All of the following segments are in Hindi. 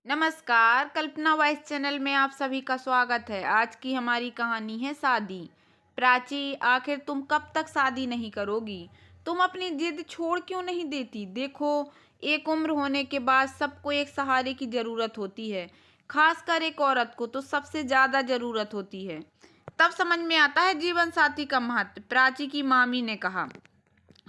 नमस्कार, कल्पना वॉइस चैनल में आप सभी का स्वागत है। आज की हमारी कहानी है शादी। प्राची, आखिर तुम कब तक शादी नहीं करोगी? तुम अपनी जिद छोड़ क्यों नहीं देती? देखो, एक उम्र होने के बाद सबको एक सहारे की जरूरत होती है। खासकर एक औरत को तो सबसे ज्यादा जरूरत होती है। तब समझ में आता है जीवन साथी का महत्व, प्राची की मामी ने कहा।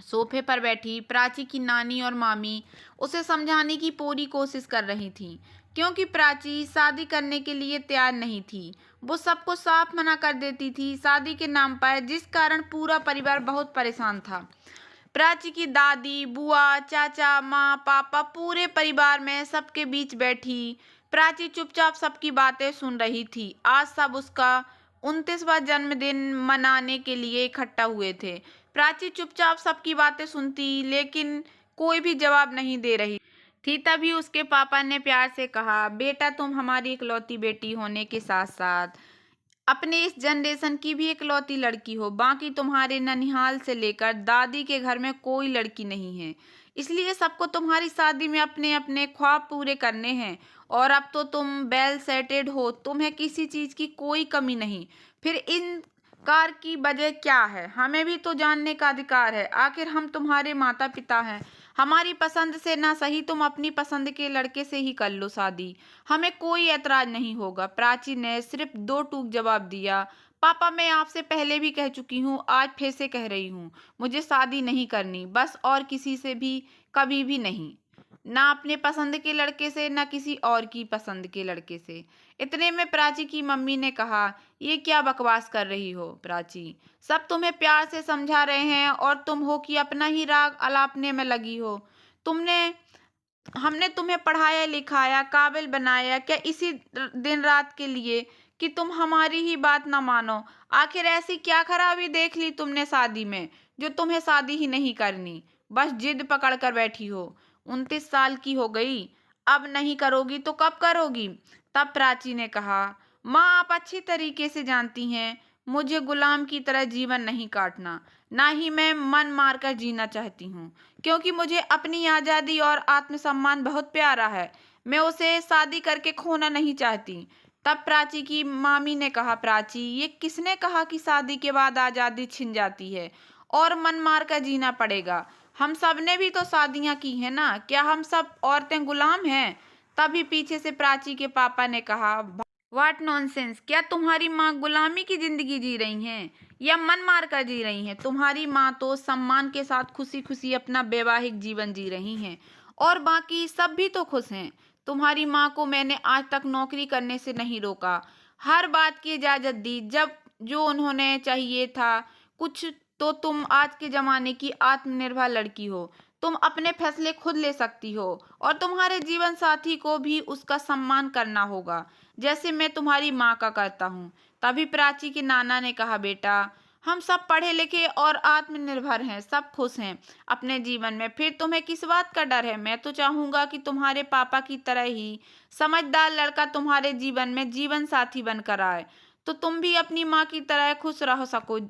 सोफे पर बैठी प्राची की नानी और मामी उसे समझाने की पूरी कोशिश कर रही थी, क्योंकि प्राची शादी करने के लिए तैयार नहीं थी। वो सबको साफ मना कर देती थी शादी के नाम पर, जिस कारण पूरा परिवार बहुत परेशान था। प्राची की दादी, बुआ, चाचा, माँ, पापा, पूरे परिवार में सबके बीच बैठी प्राची चुपचाप सबकी बातें सुन रही थी। आज सब उसका 29वां जन्मदिन मनाने के लिए इकट्ठा हुए थे। प्राची चुपचाप सबकी बातें सुनती, लेकिन कोई भी जवाब नहीं दे रही थी। तभी उसके पापा ने प्यार से कहा, बेटा, तुम हमारी इकलौती बेटी होने के साथ साथ अपने इस जनरेशन की भी इकलौती लड़की हो। बाकी तुम्हारे ननिहाल से लेकर दादी के घर में कोई लड़की नहीं है, इसलिए सबको तुम्हारी शादी में अपने अपने ख्वाब पूरे करने हैं। और अब तो तुम वेल सेटेड हो, तुम्हें किसी चीज की कोई कमी नहीं। फिर इन कार की वजह क्या है? हमें भी तो जानने का अधिकार है। आखिर हम तुम्हारे माता पिता हैं। हमारी पसंद से ना सही, तुम अपनी पसंद के लड़के से ही कर लो शादी। हमें कोई ऐतराज नहीं होगा। प्राची ने सिर्फ दो टूक जवाब दिया। पापा, मैं आपसे पहले भी कह चुकी हूँ, आज फिर से कह रही हूँ, मुझे शादी नहीं करनी, बस, और किसी से भी कभी भी नहीं। ना अपने पसंद के लड़के से, ना किसी और की पसंद के लड़के से। इतने में प्राची की मम्मी ने कहा, ये क्या बकवास कर रही हो प्राची? सब तुम्हें प्यार से समझा रहे हैं और तुम हो कि अपना ही राग अलापने में लगी हो। तुमने हमने तुम्हें पढ़ाया लिखाया, काबिल बनाया क्या इसी दिन रात के लिए कि तुम हमारी ही बात ना मानो? आखिर ऐसी क्या खराबी देख ली तुमने शादी में, जो तुम्हें शादी ही नहीं करनी? बस जिद पकड़ कर बैठी हो। 29 साल की हो गई, अब नहीं करोगी तो कब करोगी? तब प्राची ने कहा, माँ, आप अच्छी तरीके से जानती हैं मुझे गुलाम की तरह जीवन नहीं काटना, ना ही मैं मन मारकर जीना चाहती हूँ, क्योंकि मुझे अपनी आज़ादी और आत्मसम्मान बहुत प्यारा है। मैं उसे शादी करके खोना नहीं चाहती। तब प्राची की मामी ने कहा, प्राची, ये किसने कहा कि शादी के बाद आज़ादी छिन जाती है और मन मार कर जीना पड़ेगा? हम सब ने भी तो शादियां की हैं ना, क्या हम सब औरतें गुलाम हैं? तभी पीछे से प्राची के पापा ने कहा, व्हाट नॉनसेंस! क्या तुम्हारी माँ गुलामी की जिंदगी जी रही हैं या मन मार कर जी रही हैं? तुम्हारी माँ तो सम्मान के साथ खुशी खुशी अपना वैवाहिक जीवन जी रही हैं, और बाकी सब भी तो खुश हैं। तुम्हारी माँ को मैंने आज तक नौकरी करने से नहीं रोका, हर बात की इजाजत दी जब जो उन्होंने चाहिए था। कुछ तो तुम आज के जमाने की आत्मनिर्भर लड़की हो, तुम अपने फैसले खुद ले सकती हो, और तुम्हारे जीवन साथी को भी उसका सम्मान करना होगा, जैसे मैं तुम्हारी माँ का करता हूँ। तभी प्राची के नाना ने कहा, बेटा, हम सब पढ़े लिखे और आत्मनिर्भर हैं, सब खुश हैं अपने जीवन में, फिर तुम्हें किस बात का डर है? मैं तो चाहूंगा कि तुम्हारे पापा की तरह ही समझदार लड़का तुम्हारे जीवन में जीवन साथी बनकर आए, तो तुम भी अपनी माँ की तरह खुश रह सको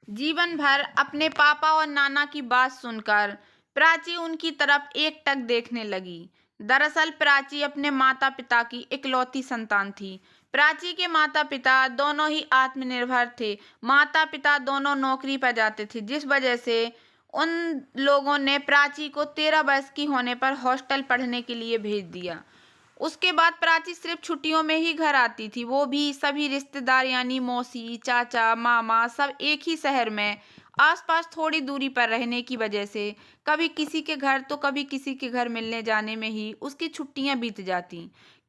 जीवन भर। अपने पापा और नाना की बात सुनकर प्राची उनकी तरफ एकटक देखने लगी। दरअसल प्राची अपने माता पिता की इकलौती संतान थी। प्राची के माता पिता दोनों ही आत्मनिर्भर थे। माता पिता दोनों नौकरी पर जाते थे, जिस वजह से उन लोगों ने प्राची को 13 वर्ष की होने पर हॉस्टल पढ़ने के लिए भेज दिया। उसके बाद प्राची सिर्फ छुट्टियों में ही घर आती थी, वो भी सभी रिश्तेदार यानी मौसी, चाचा, मामा सब एक ही शहर में आसपास थोड़ी दूरी पर रहने की वजह से कभी किसी के घर तो कभी किसी के घर मिलने जाने में ही उसकी छुट्टियां बीत जाती,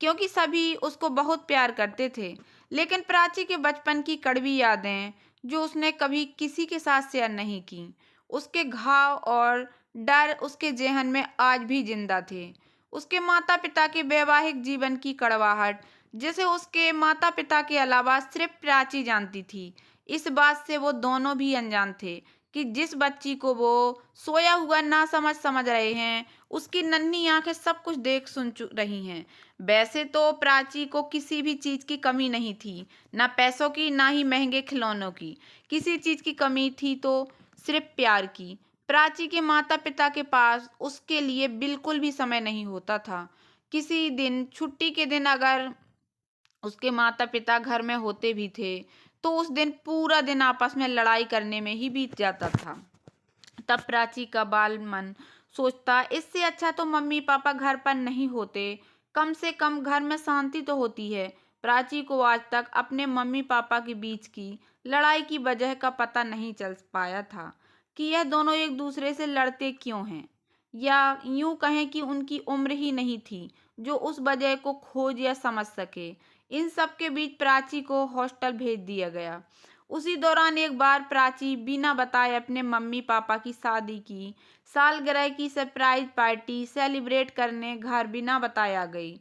क्योंकि सभी उसको बहुत प्यार करते थे। लेकिन प्राची के बचपन की कड़वी यादें, जो उसने कभी किसी के साथ शेयर नहीं की, उसके घाव और डर उसके जेहन में आज भी जिंदा थे। उसके माता पिता के वैवाहिक जीवन की कड़वाहट, जिसे उसके माता पिता के अलावा सिर्फ प्राची जानती थी। इस बात से वो दोनों भी अनजान थे कि जिस बच्ची को वो सोया हुआ ना समझ समझ रहे हैं, उसकी नन्ही आंखें सब कुछ देख सुन रही हैं। वैसे तो प्राची को किसी भी चीज की कमी नहीं थी, ना पैसों की, ना ही महंगे खिलौनों की। किसी चीज की कमी थी तो सिर्फ प्यार की। प्राची के माता पिता के पास उसके लिए बिल्कुल भी समय नहीं होता था, किसी दिन छुट्टी के दिन अगर उसके माता-पिता घर में होते भी थे, तो उस दिन पूरा दिन आपस में लड़ाई करने में ही बीत जाता था। तब प्राची का बाल मन सोचता, इससे अच्छा तो मम्मी पापा घर पर नहीं होते, कम से कम घर में शांति तो होती है। प्राची को आज तक अपने मम्मी पापा के बीच की लड़ाई की वजह का पता नहीं चल पाया था कि यह दोनों एक दूसरे से लड़ते क्यों हैं, या यूं कहें कि उनकी उम्र ही नहीं थी जो उस वजह को खोज या समझ सके। इन सब के बीच प्राची को हॉस्टल भेज दिया गया। उसी दौरान एक बार प्राची बिना बताए अपने मम्मी पापा की शादी की सालगिरह की सरप्राइज पार्टी सेलिब्रेट करने घर बिना बताए आ गई।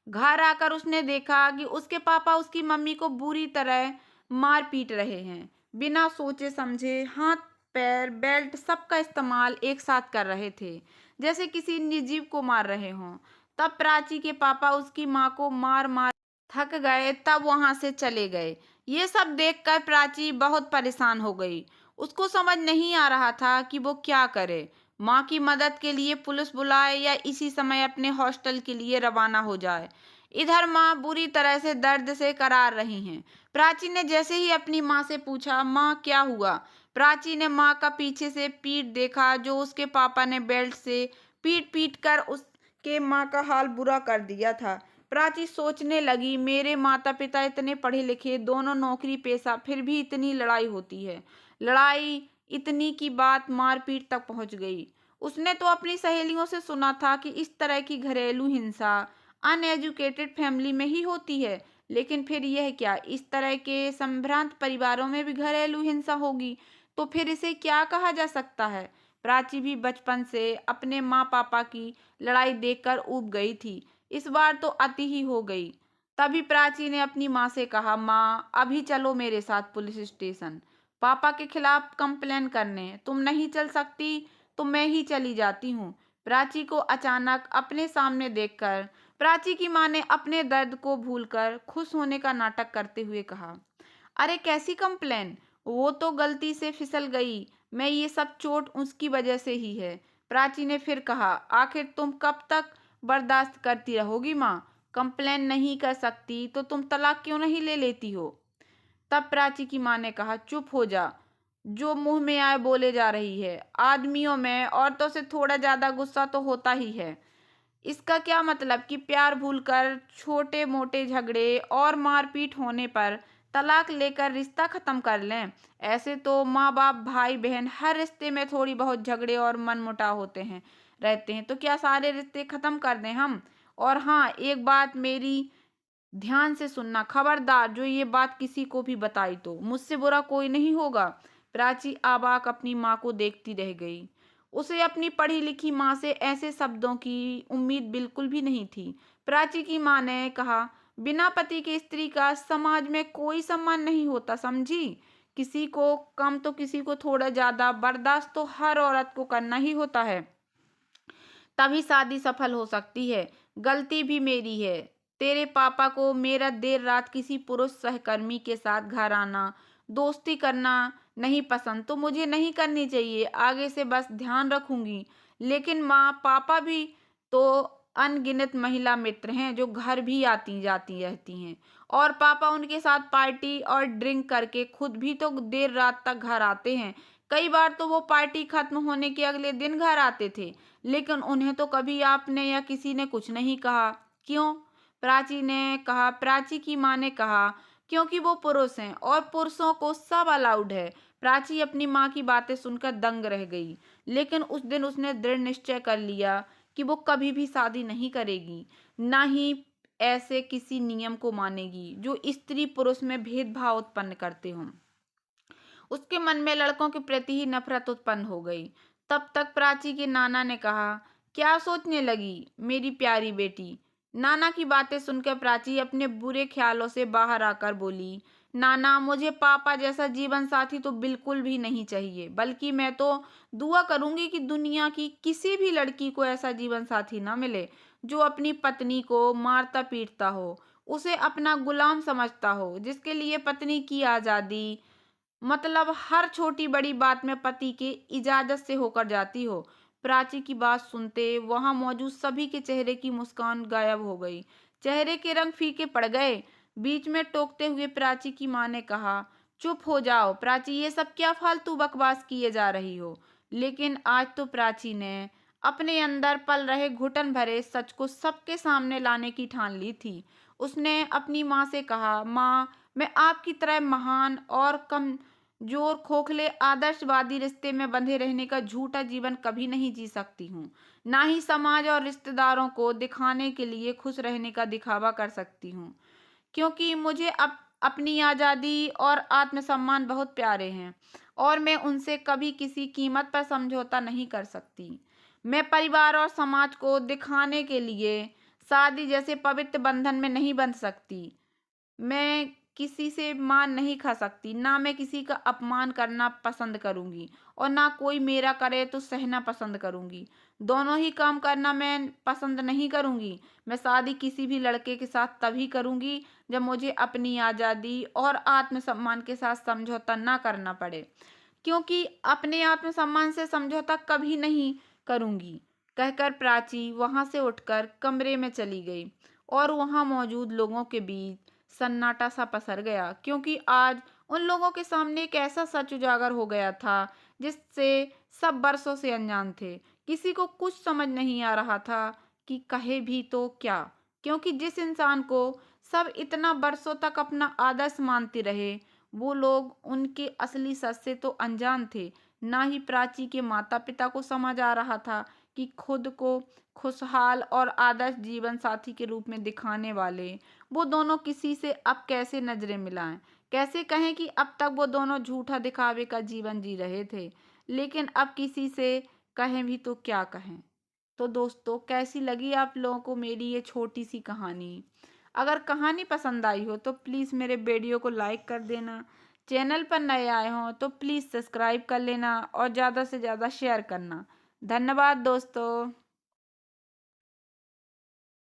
घर आकर उसने देखा कि उसके पापा उसकी मम्मी को बुरी तरह मार पीट रहे हैं। बिना सोचे समझे हाथ पैर बेल्ट सबका इस्तेमाल एक साथ कर रहे थे, जैसे किसी निर्जीव को मार रहे हों। तब प्राची के पापा उसकी माँ को मार मार थक गए, तब वहां से चले गए। ये सब देखकर प्राची बहुत परेशान हो गई। उसको समझ नहीं आ रहा था कि वो क्या करे। माँ की मदद के लिए पुलिस बुलाए या इसी समय अपने हॉस्टल के लिए रवाना हो जाए। इधर माँ बुरी तरह से दर्द से करार रही हैं। प्राची ने जैसे ही अपनी माँ से पूछा, माँ क्या हुआ? प्राची ने माँ का पीछे से पीठ देखा, जो उसके पापा ने बेल्ट से पीट पीट कर उसके माँ का हाल बुरा कर दिया था। प्राची सोचने लगी, मेरे माता पिता इतने पढ़े लिखे, दोनों नौकरी पेशा, फिर भी इतनी लड़ाई होती है। लड़ाई इतनी की बात मारपीट तक पहुंच गई। उसने तो अपनी सहेलियों से सुना था कि इस तरह की घरेलू हिंसा अनएजुकेटेड फैमिली में ही होती है, लेकिन फिर यह क्या, इस तरह के संभ्रांत परिवारों में भी घरेलू हिंसा होगी, तो फिर इसे क्या कहा जा सकता है? प्राची भी बचपन से अपने माँ पापा की लड़ाई देखकर ऊब गई थी। इस बार तो अति ही हो गई। तभी प्राची ने अपनी माँ से कहा, माँ अभी चलो मेरे साथ पुलिस स्टेशन, पापा के खिलाफ कंप्लेन करने। तुम नहीं चल सकती तो मैं ही चली जाती हूँ। प्राची को अचानक अपने सामने देखकर प्राची की माँ ने अपने दर्द को भूलकर खुश होने का नाटक करते हुए कहा, अरे कैसी कंप्लेन, वो तो गलती से फिसल गई, मैं ये सब चोट उसकी वजह से ही है। प्राची ने फिर कहा, आखिर तुम कब तक बर्दाश्त करती रहोगी माँ? कंप्लेन नहीं कर सकती तो तुम तलाक क्यों नहीं ले लेती हो? तब प्राची की माँ ने कहा, चुप हो जा, जो मुंह में आए बोले जा रही है। आदमियों में औरतों से थोड़ा ज्यादा गुस्सा तो होता ही है। इसका क्या मतलब कि प्यार भूलकर छोटे मोटे झगड़े और मारपीट होने पर तलाक लेकर रिश्ता खत्म कर लें? ऐसे तो माँ बाप भाई बहन हर रिश्ते में थोड़ी बहुत झगड़े और मनमुटाव होते हैं रहते हैं, तो क्या सारे रिश्ते खत्म कर दें हम? और हाँ, एक बात मेरी ध्यान से सुनना, खबरदार जो ये बात किसी को भी बताई तो मुझसे बुरा कोई नहीं होगा। प्राची अबाक अपनी माँ को देखती रह गई। उसे अपनी पढ़ी लिखी माँ से ऐसे शब्दों की उम्मीद बिल्कुल भी नहीं थी। प्राची की माँ ने कहा, बिना पति के स्त्री का समाज में कोई सम्मान नहीं होता, समझी? किसी को कम तो किसी को थोड़ा ज्यादा बर्दाश्त तो हर औरत को करना ही होता है, तभी शादी सफल हो सकती है। गलती भी मेरी है। तेरे पापा को मेरा देर रात किसी पुरुष सहकर्मी के साथ घर आना, दोस्ती करना नहीं पसंद, तो मुझे नहीं करनी चाहिए। आगे से बस ध्यान रखूंगी। लेकिन माँ, पापा भी तो अनगिनत महिला मित्र हैं जो घर भी आती जाती रहती हैं, और पापा उनके साथ पार्टी और ड्रिंक करके खुद भी तो देर रात तक घर आते हैं। कई बार तो वो पार्टी खत्म होने के अगले दिन घर आते थे, लेकिन उन्हें तो कभी आपने या किसी ने कुछ नहीं कहा। क्यों? प्राची की माँ ने कहा, क्योंकि वो पुरुष हैं और पुरुषों को सब अलाउड है। प्राची अपनी माँ की बातें सुनकर दंग रह गई, लेकिन उस दिन उसने दृढ़ निश्चय कर लिया कि वो कभी भी शादी नहीं करेगी, ना ही ऐसे किसी नियम को मानेगी जो स्त्री पुरुष में भेदभाव उत्पन्न करते हों। उसके मन में लड़कों के प्रति ही नफरत उत्पन्न हो गई। तब तक प्राची के नाना ने कहा, क्या सोचने लगी मेरी प्यारी बेटी? नाना की बातें सुनकर प्राची अपने बुरे ख्यालों से बाहर आकर बोली, नाना, मुझे पापा जैसा जीवन साथी तो बिल्कुल भी नहीं चाहिए, बल्कि मैं तो दुआ करूंगी कि दुनिया की किसी भी लड़की को ऐसा जीवन साथी ना मिले जो अपनी पत्नी को मारता पीटता हो, उसे अपना गुलाम समझता हो, जिसके लिए पत्नी की आजादी मतलब हर छोटी बड़ी बात में पति के इजाजत से होकर जाती हो। प्राची की बात सुनते वहां मौजूद सभी के चेहरे की मुस्कान गायब हो गई। चेहरे के रंग फीके पड़ गए। बीच में टोकते हुए प्राची की माँ ने कहा, चुप हो जाओ प्राची, ये सब क्या फालतू बकवास किए जा रही हो। लेकिन आज तो प्राची ने अपने अंदर पल रहे घुटन भरे सच को सबके सामने लाने की ठान ली थी। उसने अपनी माँ से कहा, माँ, मैं आपकी तरह महान और कमजोर खोखले आदर्शवादी रिश्ते में बंधे रहने का झूठा जीवन कभी नहीं जी सकती हूँ। ना ही समाज और रिश्तेदारों को दिखाने के लिए खुश रहने का दिखावा कर सकती हूँ, क्योंकि मुझे अपनी आज़ादी और आत्मसम्मान बहुत प्यारे हैं और मैं उनसे कभी किसी कीमत पर समझौता नहीं कर सकती। मैं परिवार और समाज को दिखाने के लिए शादी जैसे पवित्र बंधन में नहीं बंध सकती। मैं किसी से मार नहीं खा सकती, ना मैं किसी का अपमान करना पसंद करूँगी और ना कोई मेरा करे तो सहना पसंद करूँगी। दोनों ही काम करना मैं पसंद नहीं करूँगी। मैं शादी किसी भी लड़के के साथ तभी करूँगी जब मुझे अपनी आज़ादी और आत्मसम्मान के साथ समझौता ना करना पड़े, क्योंकि अपने आत्मसम्मान से समझौता कभी नहीं करूँगी। कहकर प्राची वहाँ से उठकर कमरे में चली गई और वहाँ मौजूद लोगों के बीच सन्नाटा सा पसर गया, क्योंकि आज उन लोगों के सामने एक ऐसा सच उजागर हो गया था जिससे सब बरसों से अनजान थे। किसी को कुछ समझ नहीं आ रहा था कि कहे भी तो क्या, क्योंकि जिस इंसान को सब इतना बरसों तक अपना आदर्श मानते रहे, वो लोग उनके असली सच से तो अनजान थे। ना ही प्राची के माता पिता को समझ आ रहा था कि खुद को खुशहाल और आदर्श जीवन साथी के रूप में दिखाने वाले वो दोनों किसी से अब कैसे नजरें मिलाएं, कैसे कहें कि अब तक वो दोनों झूठा दिखावे का जीवन जी रहे थे, लेकिन अब किसी से कहें भी तो क्या कहें। तो दोस्तों, कैसी लगी आप लोगों को मेरी ये छोटी सी कहानी? अगर कहानी पसंद आई हो तो प्लीज़ मेरे वीडियो को लाइक कर देना। चैनल पर नए आए हों तो प्लीज़ सब्सक्राइब कर लेना और ज़्यादा से ज़्यादा शेयर करना। धन्यवाद दोस्तों।